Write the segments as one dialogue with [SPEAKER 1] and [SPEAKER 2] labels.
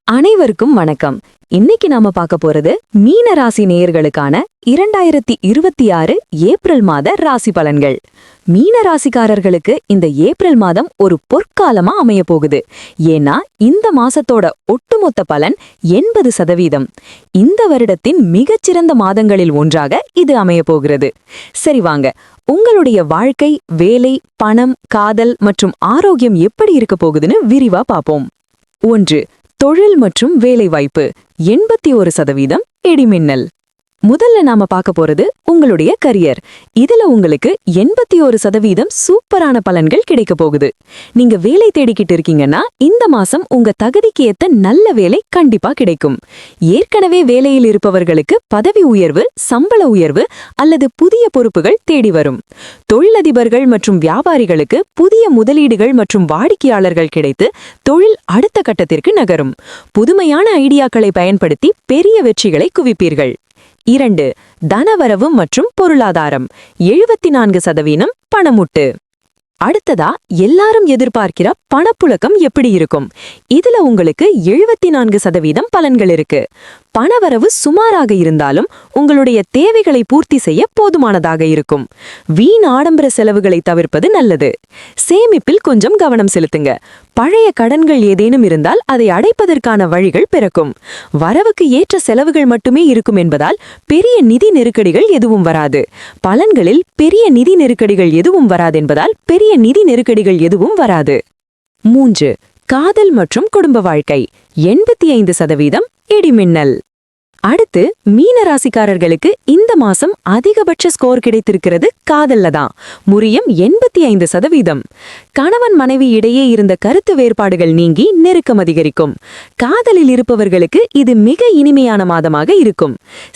[SPEAKER 1] அனைவருக்கும் வணக்கம். இன்னைக்கு நாம பார்க்க போறது மீன ராசி நேயர்களுக்கான 2026 ஏப்ரல் மாத ராசி பலன்கள். மீன ராசிக்காரர்களுக்கு இந்த ஏப்ரல் மாதம் ஒரு பொற்காலமா அமைய போகுது. ஏன்னா இந்த மாசத்தோட ஒட்டுமொத்த பலன் 80%. இந்த வருடத்தின் மிகச்சிறந்த மாதங்களில் ஒன்றாக இது அமைய போகிறது. சரி வாங்க, உங்களுடைய வாழ்க்கை, வேலை, பணம், காதல் மற்றும் ஆரோக்கியம் எப்படி இருக்க போகுதுன்னு விரிவா பார்ப்போம். 1. தொழில் மற்றும் வேலைவாய்ப்பு 81% இடிமின்னல். முதல்ல நாம பார்க்க போறது உங்களுடைய கரியர். இதுல உங்களுக்கு 81% சூப்பரான பலன்கள் கிடைக்க போகுது. நீங்க வேலை தேடிக்கிட்டு இருக்கீங்கன்னா இந்த மாசம் உங்க தகுதிக்கு ஏத்த நல்ல வேலை கண்டிப்பா கிடைக்கும். ஏற்கனவே வேலையில் இருப்பவர்களுக்கு பதவி உயர்வு, சம்பள உயர்வு அல்லது புதிய பொறுப்புகள் தேடி வரும். தொழிலதிபர்கள் மற்றும் வியாபாரிகளுக்கு புதிய முதலீடுகள் மற்றும் வாடிக்கையாளர்கள் கிடைத்து தொழில் அடுத்த கட்டத்திற்கு நகரும். புதுமையான ஐடியாக்களை பயன்படுத்தி பெரிய வெற்றிகளை குவிப்பீர்கள். 2. தனவரவு மற்றும் பொருளாதாரம் 74% பணமுட்டு. அடுத்ததா எல்லாரும் எதிர்பார்க்கிற பணப்புழக்கம் எப்படி இருக்கும்? இதுல உங்களுக்கு 74% பலன்கள் இருக்கு. பணவரவு சுமாராக இருந்தாலும் உங்களுடைய தேவைகளை பூர்த்தி செய்ய போதுமானதாக இருக்கும். வீண் ஆடம்பர செலவுகளை தவிர்ப்பது நல்லது. சேமிப்பில் கொஞ்சம் கவனம் செலுத்துங்க. பழைய கடன்கள் ஏதேனும் இருந்தால் அதை அடைப்பதற்கான வழிகள் பிறக்கும். வரவுக்கு ஏற்ற செலவுகள் மட்டுமே இருக்கும் என்பதால் பெரிய நிதி நெருக்கடிகள் எதுவும் வராது. பலன்களில் பெரிய நிதி நெருக்கடிகள் எதுவும் வராதென்பதால் பெரிய நிதி நெருக்கடிகள் எதுவும் வராது. 3. காதல் மற்றும் குடும்ப வாழ்க்கை 85% இடிமின்னல். அடுத்து மீன ராசிக்காரர்களுக்கு இந்த மாசம் அதிகபட்ச ஸ்கோர் கிடைத்திருக்கிறது காதல்ல தான். முறியம் 85%. கணவன் மனைவி இடையே இருந்த கருத்து வேறுபாடுகள் நீங்கி நெருக்கம் அதிகரிக்கும். காதலில் இருப்பவர்களுக்கு இது மிக இனிமையான மாதமாக இருக்கும்.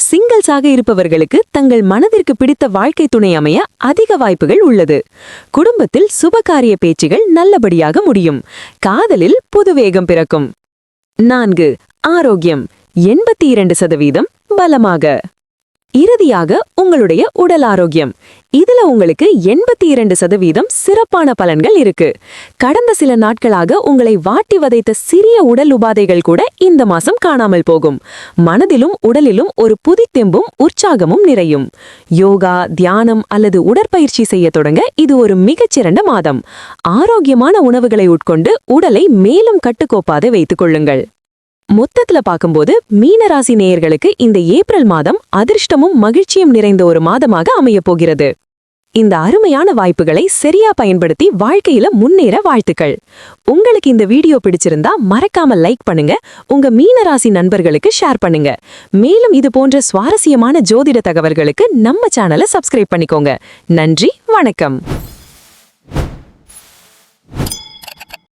[SPEAKER 1] சிங்கிள்ஸாக இருப்பவர்களுக்கு தங்கள் மனதிற்கு பிடித்த வாழ்க்கை துணை அமைய அதிக வாய்ப்புகள் உள்ளது. குடும்பத்தில் சுபகாரிய பேச்சுகள் நல்லபடியாக முடியும். காதலில் புது வேகம் பிறக்கும். 4. ஆரோக்கியம் 82% பலமாக. இறுதியாக உங்களுடைய உடல் ஆரோக்கியம். இதுல உங்களுக்கு 82% சிறப்பான பலன்கள் இருக்கு. கடந்த சில நாட்களாக உங்களை வாட்டி வதைத்த சிறிய உடல் உபாதைகள் கூட இந்த மாசம் காணாமல் போகும். மனதிலும் உடலிலும் ஒரு புதுத்தெம்பும் உற்சாகமும் நிறையும். யோகா, தியானம் அல்லது உடற்பயிற்சி செய்ய தொடங்க இது ஒரு மிகச்சிறந்த மாதம். ஆரோக்கியமான உணவுகளை உட்கொண்டு உடலை மேலும் கட்டுக்கோப்பாக வைத்துக் கொள்ளுங்கள். மொத்தத்துல பார்க்கும்போது மீனராசி நேயர்களுக்கு இந்த ஏப்ரல் மாதம் அதிர்ஷ்டமும் மகிழ்ச்சியும் நிறைந்த ஒரு மாதமாக அமைய போகிறது. இந்த அருமையான வாய்ப்புகளை சரியா பயன்படுத்தி வாழ்க்கையில முன்னேற வாழ்த்துக்கள். உங்களுக்கு இந்த வீடியோ பிடிச்சிருந்தா மறக்காம லைக் பண்ணுங்க, உங்க மீனராசி நண்பர்களுக்கு ஷேர் பண்ணுங்க. மேலும் இது போன்ற சுவாரஸ்யமான ஜோதிட தகவல்களுக்கு நம்ம சேனலை சப்ஸ்கிரைப் பண்ணிக்கோங்க. நன்றி, வணக்கம்.